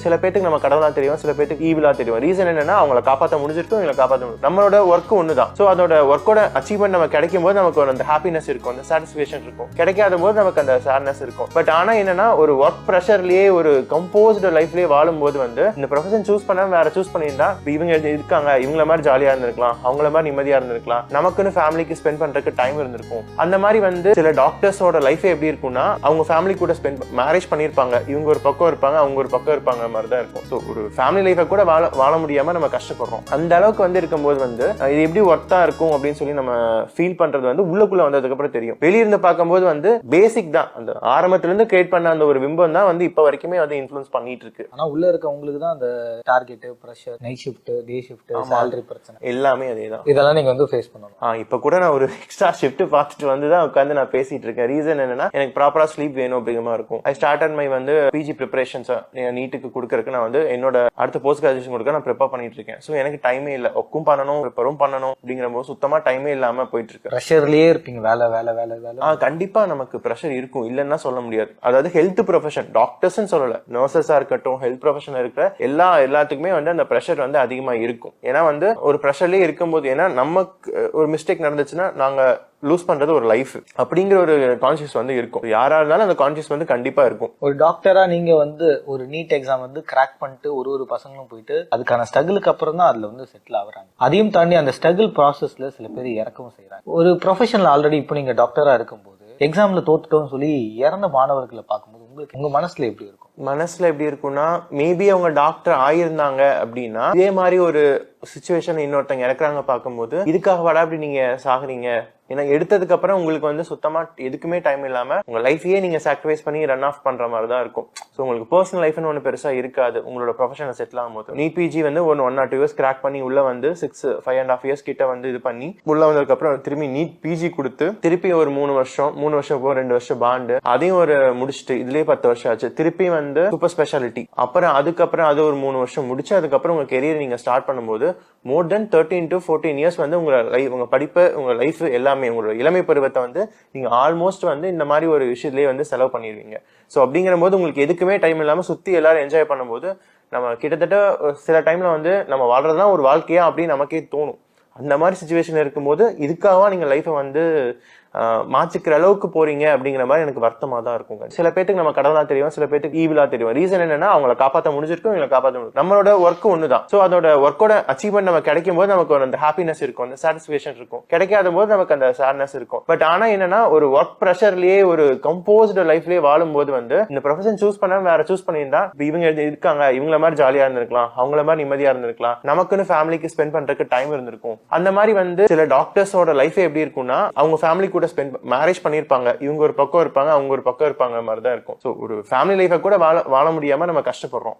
சில பேருக்கு நம்ம கடவுளா தெரியும், சில பேருக்கு ஈவிலா தெரியும். ரீசன் என்னன்னா அவங்களை காப்பாற்ற முடிஞ்சிருக்கும், இவங்களை காப்பாற்ற முடியும். நம்மளோட ஒர்க் ஒண்ணுதான். ஸோ அதோட ஒர்க்கோட அச்சீவ்மெண்ட் நம்ம கிடைக்கும் போது நமக்கு ஒரு அந்த ஹாப்பினஸ் இருக்கும், அந்த சாட்டிஸ்ஃபேக்ஷன் இருக்கும். கிடைக்காத போது நமக்கு அந்த சேட்னஸ் இருக்கும். பட் ஆனா என்னன்னா ஒரு ஒர்க் ப்ரெஷர்லயே ஒரு கம்போஸ்டு லைஃப்லயே வாழும்போது வந்து இந்த ப்ரொஃபஷன் சூஸ் பண்ணாம வேற சூஸ் பண்ணியிருந்தா இவங்க இருக்காங்க, இவங்கள மாதிரி ஜாலியா இருந்திருக்கலாம், அவங்கள மாதிரி நிம்மதியா இருந்திருக்கலாம், நமக்குன்னு ஃபேமிலிக்கு ஸ்பெண்ட் பண்றதுக்கு டைம் இருந்திருக்கும். அந்த மாதிரி வந்து சில டாக்டர்ஸோட லைஃப் எப்படி இருக்கும்னா அவங்க ஃபேமிலி கூட மேரேஜ் பண்ணிருப்பாங்க, இவங்க ஒரு பக்கம் இருப்பாங்க, அவங்க ஒரு பக்கம் இருப்பாங்க மாதிரி தான் இருக்கும். ஸோ ஒரு ஃபேமிலி லைஃபை கூட வாழ முடியாம நம்ம கஷ்டப்படுறோம். அந்த அளவுக்கு வந்து இருக்கும்போது வந்து இது எப்படி ஒர்த்தா இருக்கும் அப்படின்னு சொல்லி நம்ம ஃபீல் பண்றது வந்து உள்ளுக்குள்ள வந்ததுக்கு அப்புறம் தெரியும். வெளியிருந்து பார்க்கும்போது வந்து பேசிக் தான், அந்த ஆரம்பத்துல இருந்து கிரியேட் பண்ண அந்த ஒரு பிம்பம் தான் வந்து இப்ப வரைக்குமே வந்து இன்ஃப்ளூயன்ஸ் பண்ணிட்டு இருக்கு. ஆனா உள்ள இருக்கவங்களுக்கு தான் அந்த target, pressure, night shift, day shift, salary பிரச்சனை எல்லாமே அதேதான். இதெல்லாம் நீங்க வந்து ஃபேஸ் பண்ணணும். இப்ப கூட நான் ஒரு எக்ஸ்ட்ரா ஷிஃப்ட் பார்த்துட்டு வந்து தான் உட்காந்து நான் பேசிட்டு இருக்கேன். ரீசன் என்னன்னா எனக்கு ப்ராப்பரா ஸ்லீப் வேணும் அப்படிங்கிற மாதிரி இருக்கும். ஐ ஸ்டார்டட் மை வந்து பிஜி ப்ரிப்பரேஷன்ஸ் நீட்டுக்கு கொடுக்கறதுக்கு நான் வந்து என்னோட அடுத்த போஸ்ட் கிராஜுவேஷன் கொடுக்க நான் ப்ரிப்பேர் பண்ணிட்டு இருக்கேன். ஸோ எனக்கு டைமே இல்லை, ஒர்க்கும் பண்ணணும் ப்ரிப்பரும் பண்ணணும் அப்படிங்கிற போது சுத்தமா டைமே இல்லாம போயிட்டு இருக்கு. ப்ரெஷர்லயே இருப்பீங்க, வேலை வேலை வேலை வேலை. கண்டிப்பா நமக்கு ப்ரெஷர் இருக்கும், இல்லைன்னா சொல்ல முடியாது. அதாவது ஹெல்த் ப்ரொஃபஷன், டாக்டர்ஸ் சொல்லல, நர்சஸா இருக்கட்டும், ஹெல்த் ப்ரொஃபஷன் இருக்கிற எல்லாத்துக்குமே வந்து அந்த ப்ரெஷர் வந்து அதிகமா இருக்கும். ஏன்னா வந்து ஒரு ப்ரெஷர்லயே இருக்கும்போது, ஏன்னா நமக்கு ஒரு மிஸ்டேக் நடந்துச்சுன்னா நாங்க லூஸ் பண்றது ஒரு லைஃப் அப்படிங்கிற ஒரு கான்சியஸ் வந்து இருக்கும். யாரா இருந்தாலும் அந்த கான்சியஸ் வந்து கண்டிப்பா இருக்கும். ஒரு டாக்டரா நீங்க வந்து ஒரு நீட் எக்ஸாம் வந்து கிராக் பண்ணிட்டு ஒரு பசங்களும் போயிட்டு அதுக்கான ஸ்ட்ரகிளுக்கு அப்புறம் தான் அதுல வந்து செட்டில் ஆகுறாங்க. அதையும் தாண்டி அந்த ஸ்ட்ரகிள் ப்ராசஸ்ல சில பேர் இறக்கவும் செய்யறாங்க. ஒரு ப்ரொஃபஷனல் ஆல்ரெடி இப்போ நீங்க டாக்டரா இருக்கும்போது எக்ஸாம்ல தோத்துட்டோம்னு சொல்லி இறந்த மாணவர்களை பார்க்கும்போது உங்களுக்கு உங்க மனசுல எப்படி இருக்கும்? மனசுல எப்படி இருக்கும்னா, மேபி அவங்க டாக்டர் ஆயிருந்தாங்க அப்படின்னா இதே மாதிரி ஒரு சிச்சுவேஷன் இன்னொருத்தங்க இறக்குறாங்க பார்க்கும்போது இதுக்காக வாடா அப்படி நீங்க சாகுறீங்க, ஏன்னா எடுத்ததுக்கு அப்புறம் உங்களுக்கு வந்து சுத்தமா எதுக்குமே டைம் இல்லாம உங்க லைஃபையே நீங்க சாக்ரிஃபைஸ் பண்ணி ரன் ஆஃப் பண்ற மாதிரி தான் இருக்கும். ஸோ உங்களுக்கு பர்சனல் லைஃப்னு ஒன்று பெருசா இருக்காது. உங்களோட ப்ரொஃபஷனை செட்டில் ஆகும்போது நீட் பிஜி வந்து 1 or 2 years கிராக் பண்ணி உள்ள வந்து 5.5 years கிட்ட வந்து இது பண்ணி உள்ள வந்ததுக்கு அப்புறம் திரும்பி நீட் பிஜி கொடுத்து திருப்பி ஒரு 3 வருஷம் 2 வருஷம் பாண்டு அதையும் ஒரு முடிச்சுட்டு இதுலயே 10 வருஷம் ஆச்சு. திருப்பி வந்து சூப்பர் ஸ்பெஷாலிட்டி, அப்புறம் அதுக்கப்புறம் அது ஒரு 3 வருஷம் முடிச்சு அதுக்கப்புறம் உங்க கெரியர் நீங்க ஸ்டார்ட் பண்ணும்போது மோர் தென் 13 to 14 years வந்து உங்க படிப்பு, உங்க லைஃப் எல்லாமே, உங்களோட இளமை பருவத்தை வந்து நீங்க ஆல்மோஸ்ட் வந்து இந்த மாதிரி ஒரு விஷயத்திலேயே வந்து செலவு பண்ணிடுவீங்க. ஸோ அப்படிங்கிற போது உங்களுக்கு எதுக்குமே டைம் இல்லாம சுத்தி எல்லாரும் என்ஜாய் பண்ணும்போது நம்ம கிட்டத்தட்ட சில டைம்ல வந்து நம்ம வாழ்றதுதான் ஒரு வாழ்க்கையா அப்படின்னு நமக்கே தோணும். அந்த மாதிரி சிச்சுவேஷன் இருக்கும்போது இதுக்காக நீங்க லைஃபை வந்து மாற்றிக்கிற அளவுக்கு போறீங்க அப்படிங்கிற மாதிரி எனக்கு வருத்தமா தான் இருக்குங்க. சில பேருக்கு நம்ம கடவுளா தெரியும், சில பேருக்கு ஈவிலா தெரியும். ரீசன் என்னன்னா அவங்களை காப்பாற்ற முடிஞ்சிருக்கும், இவங்களை காப்பாற்ற முடியும். நம்மளோட ஒர்க் ஒண்ணுதான். ஸோ அதோட ஒர்க்கோட அச்சீவ்மெண்ட் நம்ம கிடைக்கும் போது நமக்கு ஒரு அந்த ஹாப்பினஸ் இருக்கும், அந்த சாட்டிஸ்ஃபேக்ஷன் இருக்கும். கிடைக்காத போது நமக்கு அந்த சேட்னஸ் இருக்கும். பட் ஆனா என்னன்னா ஒரு ஒர்க் ப்ரெஷர்லயே ஒரு கம்போஸ்டு லைஃப்லயே வாழும்போது வந்து இந்த ப்ரொஃபஷன் சூஸ் பண்ணாம வேற சூஸ் பண்ணியிருந்தா இவங்க இருக்காங்க, இவங்கள மாதிரி ஜாலியா இருந்திருக்கலாம், அவங்கள மாதிரி நிம்மதியா இருந்திருக்கலாம், நமக்குன்னு ஃபேமிலிக்கு ஸ்பெண்ட் பண்றதுக்கு டைம் இருந்திருக்கும். அந்த மாதிரி வந்து சில டாக்டர்ஸோட லைஃப் எப்படி இருக்கும்னா அவங்க ஃபேமிலி கூட மேரேஜ் பண்ணிருப்பாங்க, இவங்க ஒரு பக்கம் இருப்பாங்க, அவங்க ஒரு பக்கம் இருப்பாங்க மாதிரி தான் இருக்கும். ஸோ ஒரு ஃபேமிலி லைஃபை கூட வாழ முடியாம நம்ம கஷ்டப்படுறோம்.